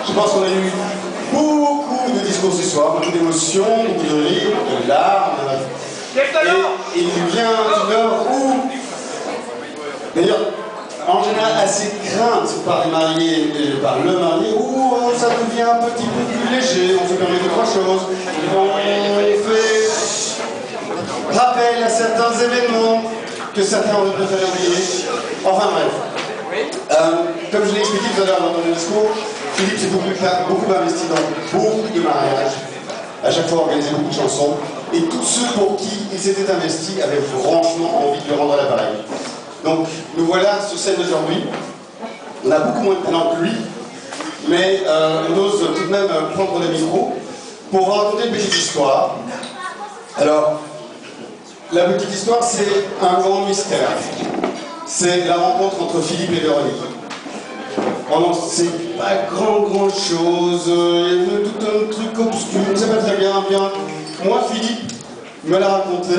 je pense qu'on a eu beaucoup de discours ce soir, beaucoup d'émotions, beaucoup de rires, de larmes. Et il vient d'une heure où, d'ailleurs, en général assez crainte par les mariés et par le marié, où ça devient un petit peu plus léger, on se permet de trois choses. On fait rappel à certains événements que certains auraient préféré oublier. Enfin bref. Comme je l'ai expliqué tout à l'heure dans mon discours, Philippe s'est beaucoup investi dans beaucoup de mariages, à chaque fois organisé beaucoup de chansons, et tous ceux pour qui il s'était investi avaient franchement envie de lui rendre l'appareil. Donc nous voilà sur scène aujourd'hui. On a beaucoup moins de talent que lui, mais on ose tout de même prendre le micro pour raconter une petite histoire. Alors, la petite histoire, c'est un grand mystère. C'est la rencontre entre Philippe et Véronique. Oh non, c'est pas grand chose, il y a tout un truc obscur, on ne sait pas très bien. Moi, Philippe me l'a raconté,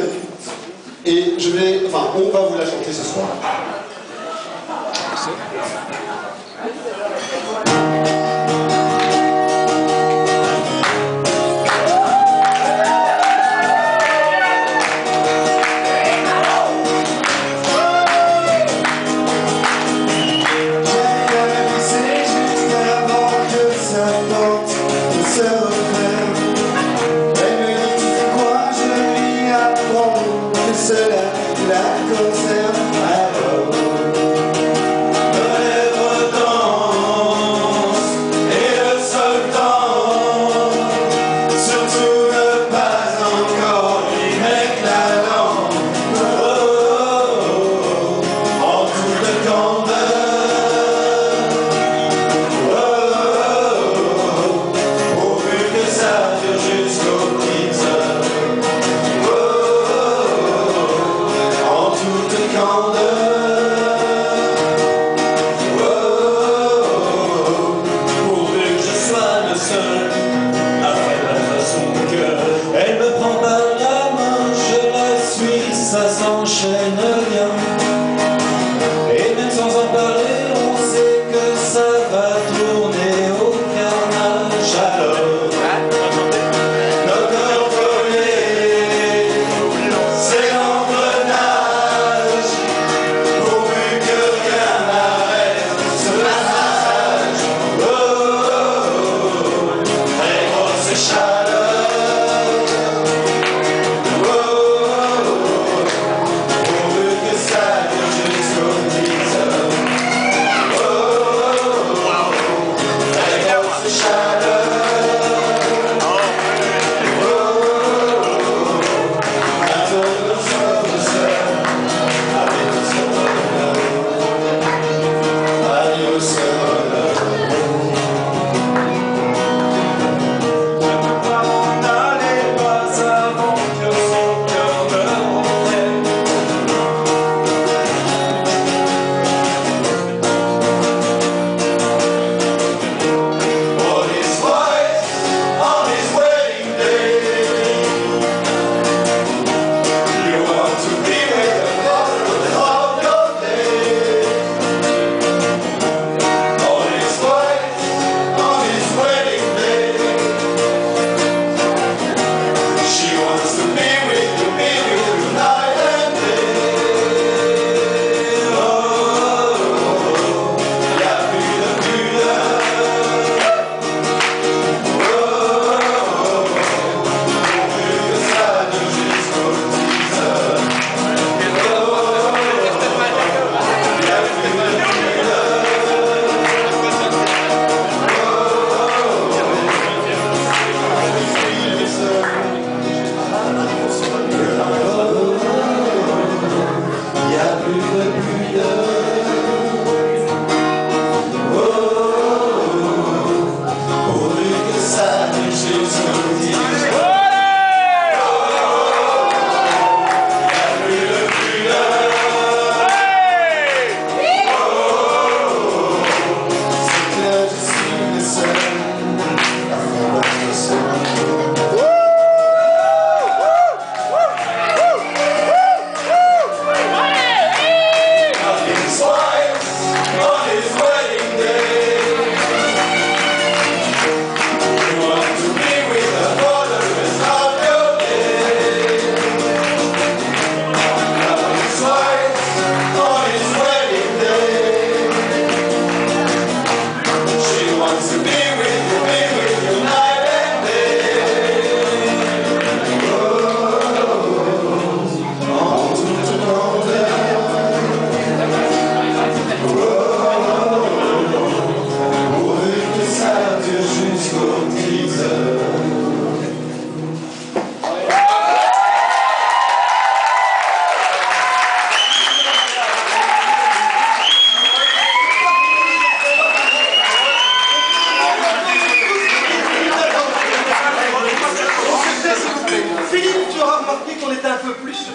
et on va vous la chanter ce soir.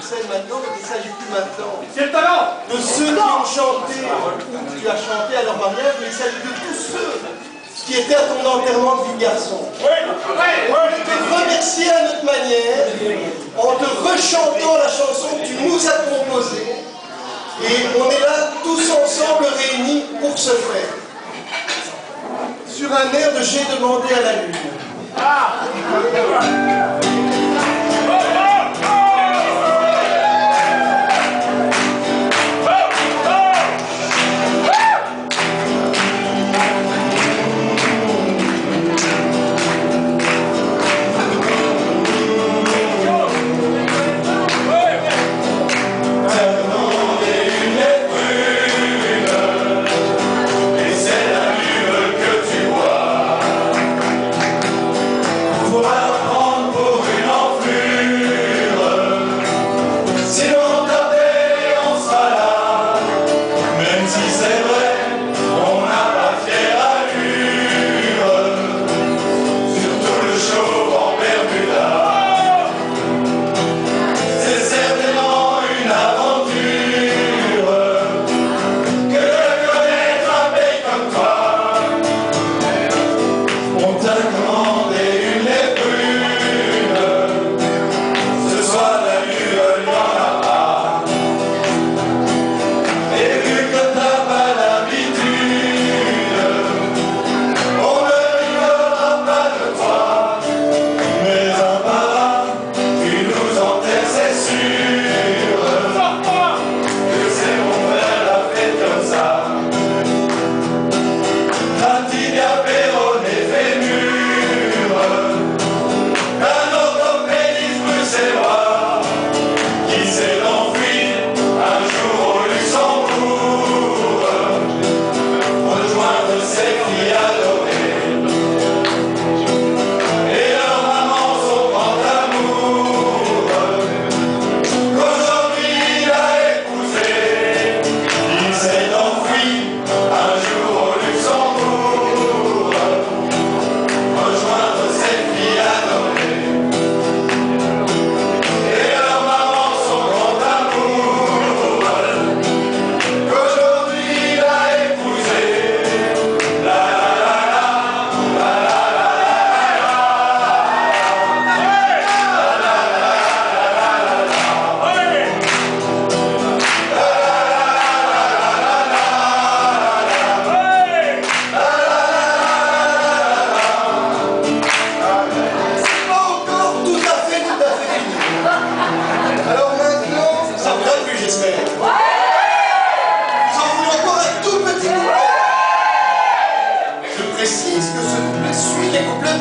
scène maintenant, mais il ne s'agit plus maintenant C'est le talent de ceux qui ont chanté, ou tu as chanté à leur mariage, mais il s'agit de tous ceux qui étaient à ton enterrement de vie de garçon. Oui, On peut te remercier à notre manière en te rechantant la chanson que tu nous as composée. Et on est là tous ensemble réunis pour ce faire. Sur un air de J'ai demandé à la lune.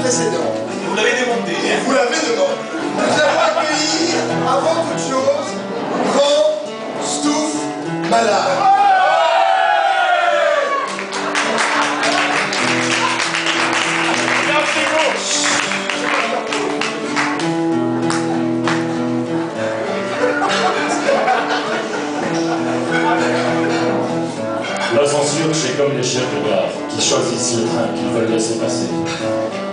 Vous l'avez demandé. Vous l'avez demandé. Nous allons accueillir, avant toute chose, Grand Stouff Malade. La censure, c'est comme les chefs de gare qui choisissent le train qu'ils veulent laisser passer.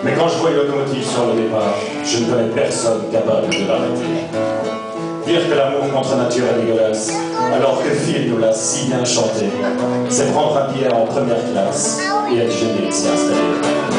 Mais quand je vois une locomotive sur le départ, je ne connais personne capable de l'arrêter. Dire que l'amour contre nature est dégueulasse, alors que Phil nous l'a si bien chanté, c'est prendre un billet en première classe et être gêné de s'y installer.